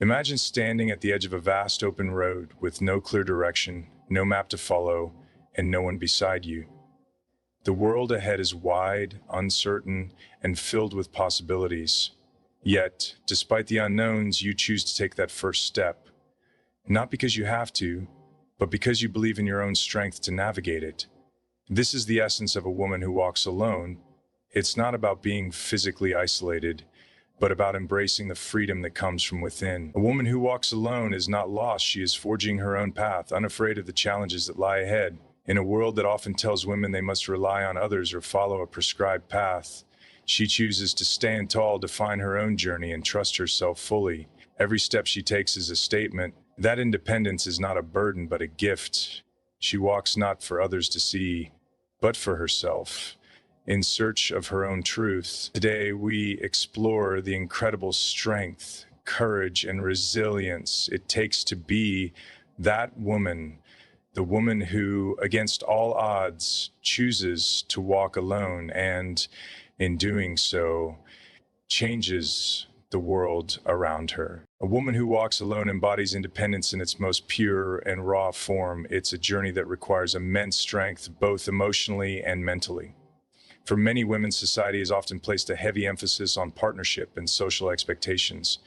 Imagine standing at the edge of a vast open road with no clear direction, no map to follow, and no one beside you. The world ahead is wide, uncertain, and filled with possibilities. Yet, despite the unknowns, you choose to take that first step, not because you have to, but because you believe in your own strength to navigate it. This is the essence of a woman who walks alone. It's not about being physically isolated, but about embracing the freedom that comes from within. A woman who walks alone is not lost. She is forging her own path, unafraid of the challenges that lie ahead. In a world that often tells women they must rely on others or follow a prescribed path, she chooses to stand tall, define her own journey, and trust herself fully. Every step she takes is a statement. That independence is not a burden, but a gift. She walks not for others to see, but for herself, in search of her own truth. Today, we explore the incredible strength, courage, and resilience it takes to be that woman, the woman who, against all odds, chooses to walk alone and, in doing so, changes the world around her. A woman who walks alone embodies independence in its most pure and raw form. It's a journey that requires immense strength, both emotionally and mentally. For many women, society has often placed a heavy emphasis on partnership and social expectations,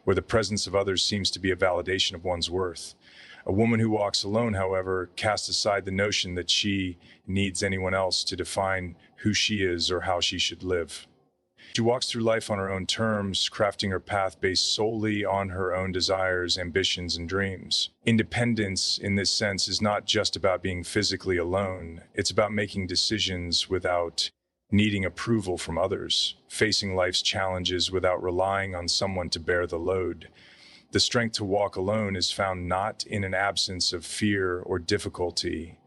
where the presence of others seems to be a validation of one's worth. A woman who walks alone, however, casts aside the notion that she needs anyone else to define who she is or how she should live. She walks through life on her own terms, crafting her path based solely on her own desires, ambitions, and dreams. Independence, in this sense, is not just about being physically alone. It's about making decisions without needing approval from others, facing life's challenges without relying on someone to bear the load. The strength to walk alone is found not in an absence of fear or difficulty,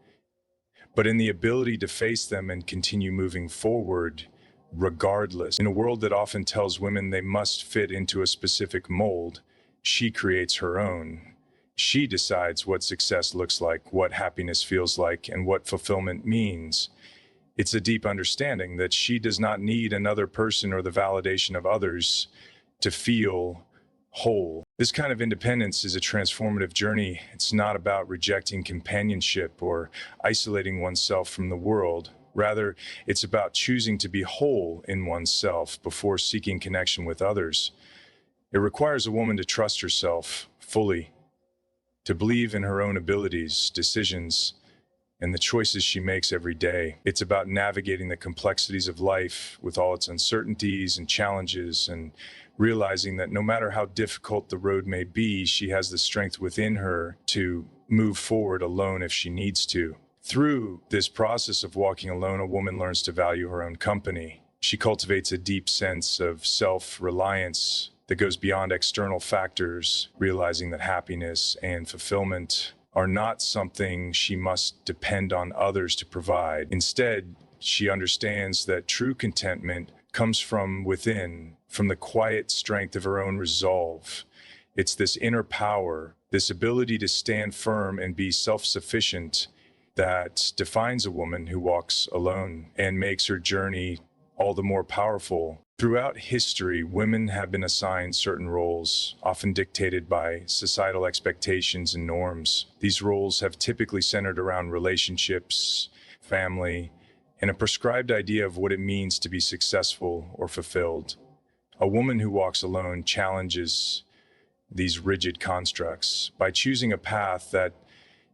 but in the ability to face them and continue moving forward regardless. In a world that often tells women they must fit into a specific mold, she creates her own. She decides what success looks like, what happiness feels like, and what fulfillment means. It's a deep understanding that she does not need another person or the validation of others to feel whole. This kind of independence is a transformative journey. It's not about rejecting companionship or isolating oneself from the world. Rather, it's about choosing to be whole in oneself before seeking connection with others. It requires a woman to trust herself fully, to believe in her own abilities, decisions, and the choices she makes every day. It's about navigating the complexities of life with all its uncertainties and challenges, and realizing that no matter how difficult the road may be, she has the strength within her to move forward alone if she needs to. Through this process of walking alone, a woman learns to value her own company. She cultivates a deep sense of self-reliance that goes beyond external factors, realizing that happiness and fulfillment are not something she must depend on others to provide. Instead, she understands that true contentment comes from within, from the quiet strength of her own resolve. It's this inner power, this ability to stand firm and be self-sufficient, that defines a woman who walks alone and makes her journey all the more powerful. Throughout history, women have been assigned certain roles, often dictated by societal expectations and norms. These roles have typically centered around relationships, family, and a prescribed idea of what it means to be successful or fulfilled. A woman who walks alone challenges these rigid constructs by choosing a path that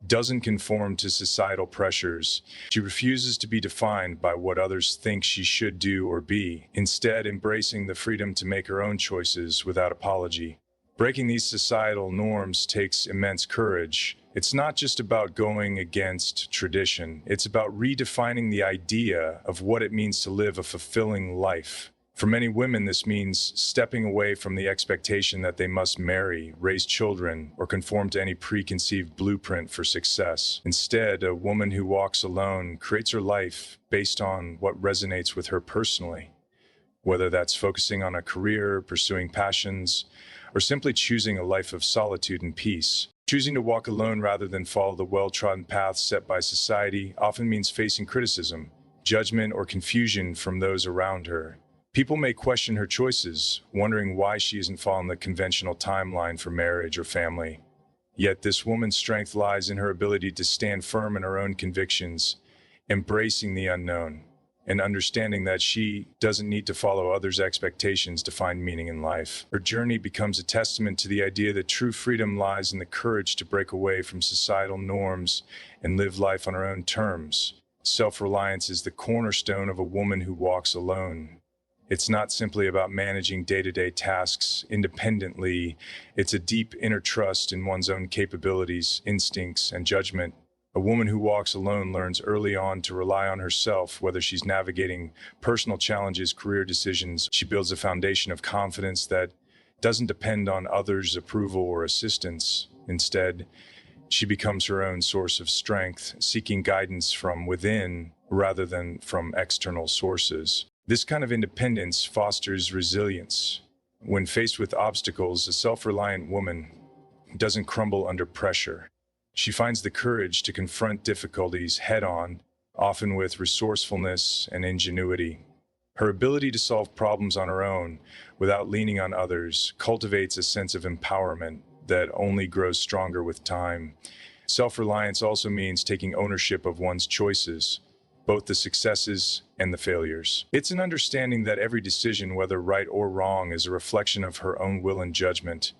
doesn't conform to societal pressures. She refuses to be defined by what others think she should do or be, instead embracing the freedom to make her own choices without apology. Breaking these societal norms takes immense courage. It's not just about going against tradition. It's about redefining the idea of what it means to live a fulfilling life. For many women, this means stepping away from the expectation that they must marry, raise children, or conform to any preconceived blueprint for success. Instead, a woman who walks alone creates her life based on what resonates with her personally, whether that's focusing on a career, pursuing passions, or simply choosing a life of solitude and peace. Choosing to walk alone rather than follow the well-trodden paths set by society often means facing criticism, judgment, or confusion from those around her. People may question her choices, wondering why she isn't following the conventional timeline for marriage or family. Yet this woman's strength lies in her ability to stand firm in her own convictions, embracing the unknown, and understanding that she doesn't need to follow others' expectations to find meaning in life. Her journey becomes a testament to the idea that true freedom lies in the courage to break away from societal norms and live life on her own terms. Self-reliance is the cornerstone of a woman who walks alone. It's not simply about managing day-to-day tasks independently. It's a deep inner trust in one's own capabilities, instincts, and judgment. A woman who walks alone learns early on to rely on herself, whether she's navigating personal challenges, career decisions. She builds a foundation of confidence that doesn't depend on others' approval or assistance. Instead, she becomes her own source of strength, seeking guidance from within rather than from external sources. This kind of independence fosters resilience. When faced with obstacles, a self-reliant woman doesn't crumble under pressure. She finds the courage to confront difficulties head-on, often with resourcefulness and ingenuity. Her ability to solve problems on her own, without leaning on others, cultivates a sense of empowerment that only grows stronger with time. Self-reliance also means taking ownership of one's choices, both the successes and the failures. It's an understanding that every decision, whether right or wrong, is a reflection of her own will and judgment.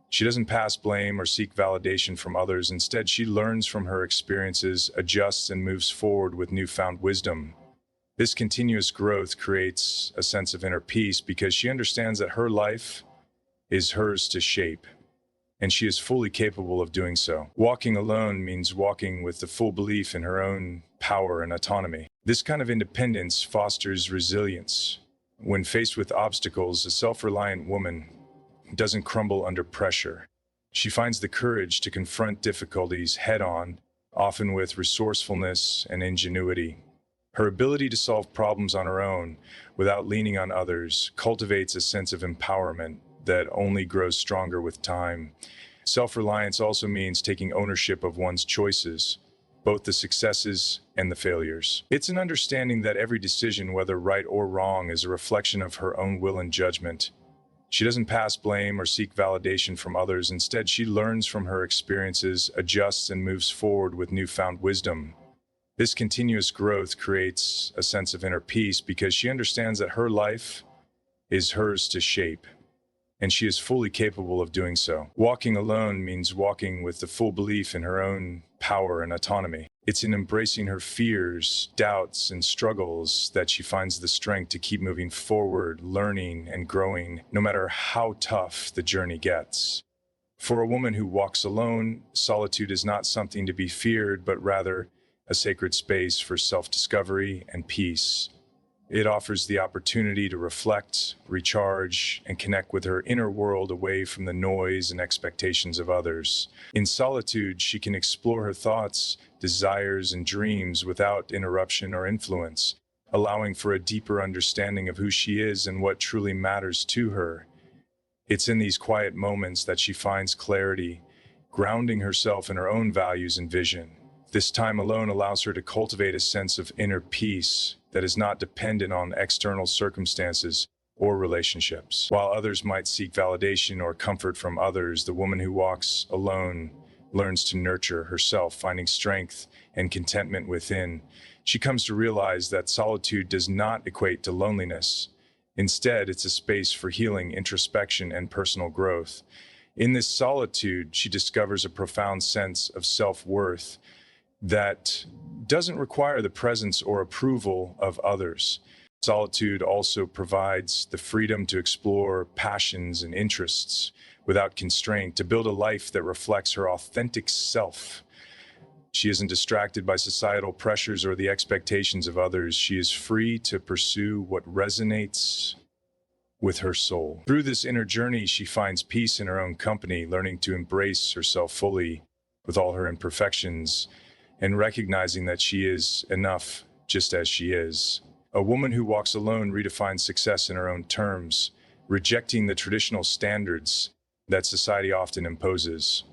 She doesn't pass blame or seek validation from others. Instead, she learns from her experiences, adjusts, and moves forward with newfound wisdom. This continuous growth creates a sense of inner peace because she understands that her life is hers to shape, and she is fully capable of doing so. Walking alone means walking with the full belief in her own power and autonomy. This kind of independence fosters resilience. When faced with obstacles, a self-reliant woman doesn't crumble under pressure. She finds the courage to confront difficulties head-on, often with resourcefulness and ingenuity. Her ability to solve problems on her own, without leaning on others, cultivates a sense of empowerment that only grows stronger with time. Self-reliance also means taking ownership of one's choices, both the successes and the failures. It's an understanding that every decision, whether right or wrong, is a reflection of her own will and judgment. She doesn't pass blame or seek validation from others. Instead, she learns from her experiences, adjusts, and moves forward with newfound wisdom. This continuous growth creates a sense of inner peace because she understands that her life is hers to shape, and she is fully capable of doing so. Walking alone means walking with the full belief in her own power and autonomy. It's in embracing her fears, doubts, and struggles that she finds the strength to keep moving forward, learning, and growing, no matter how tough the journey gets. For a woman who walks alone, solitude is not something to be feared, but rather a sacred space for self-discovery and peace. It offers the opportunity to reflect, recharge, and connect with her inner world away from the noise and expectations of others. In solitude, she can explore her thoughts, desires, and dreams without interruption or influence, allowing for a deeper understanding of who she is and what truly matters to her. It's in these quiet moments that she finds clarity, grounding herself in her own values and vision. This time alone allows her to cultivate a sense of inner peace that is not dependent on external circumstances or relationships. While others might seek validation or comfort from others, the woman who walks alone learns to nurture herself, finding strength and contentment within. She comes to realize that solitude does not equate to loneliness. Instead, it's a space for healing, introspection, and personal growth. In this solitude, she discovers a profound sense of self-worth that doesn't require the presence or approval of others. Solitude also provides the freedom to explore passions and interests without constraint, to build a life that reflects her authentic self. She isn't distracted by societal pressures or the expectations of others. She is free to pursue what resonates with her soul. Through this inner journey, she finds peace in her own company, learning to embrace herself fully with all her imperfections, and recognizing that she is enough just as she is. A woman who walks alone redefines success in her own terms, rejecting the traditional standards that society often imposes.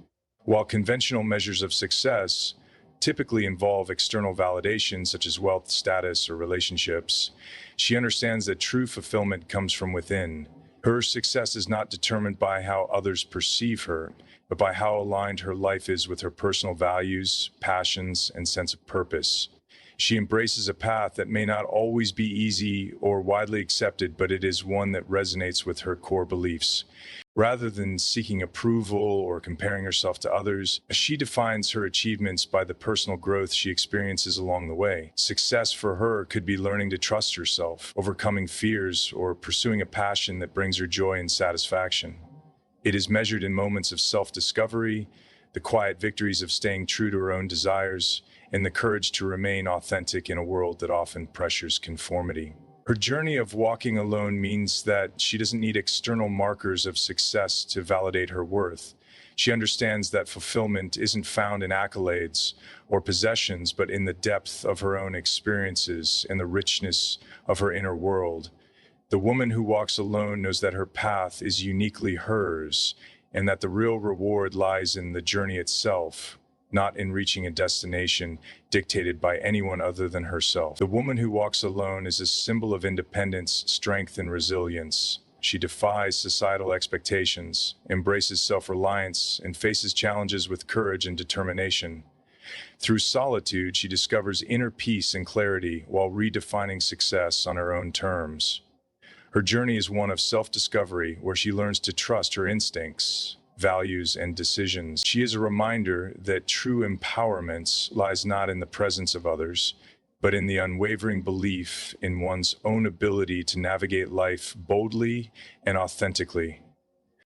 While conventional measures of success typically involve external validation such as wealth, status, or relationships. She understands that true fulfillment comes from within. Her success is not determined by how others perceive her, but by how aligned her life is with her personal values, passions, and sense of purpose. She embraces a path that may not always be easy or widely accepted, but it is one that resonates with her core beliefs. Rather than seeking approval or comparing herself to others, she defines her achievements by the personal growth she experiences along the way. Success for her could be learning to trust herself, overcoming fears, or pursuing a passion that brings her joy and satisfaction. It is measured in moments of self-discovery, the quiet victories of staying true to her own desires, and the courage to remain authentic in a world that often pressures conformity. Her journey of walking alone means that she doesn't need external markers of success to validate her worth. She understands that fulfillment isn't found in accolades or possessions, but in the depth of her own experiences and the richness of her inner world. The woman who walks alone knows that her path is uniquely hers, and that the real reward lies in the journey itself, not in reaching a destination dictated by anyone other than herself. The woman who walks alone is a symbol of independence, strength, and resilience. She defies societal expectations, embraces self-reliance, and faces challenges with courage and determination. Through solitude, she discovers inner peace and clarity while redefining success on her own terms. Her journey is one of self-discovery where she learns to trust her instincts, values, and decisions. She is a reminder that true empowerment lies not in the presence of others, but in the unwavering belief in one's own ability to navigate life boldly and authentically.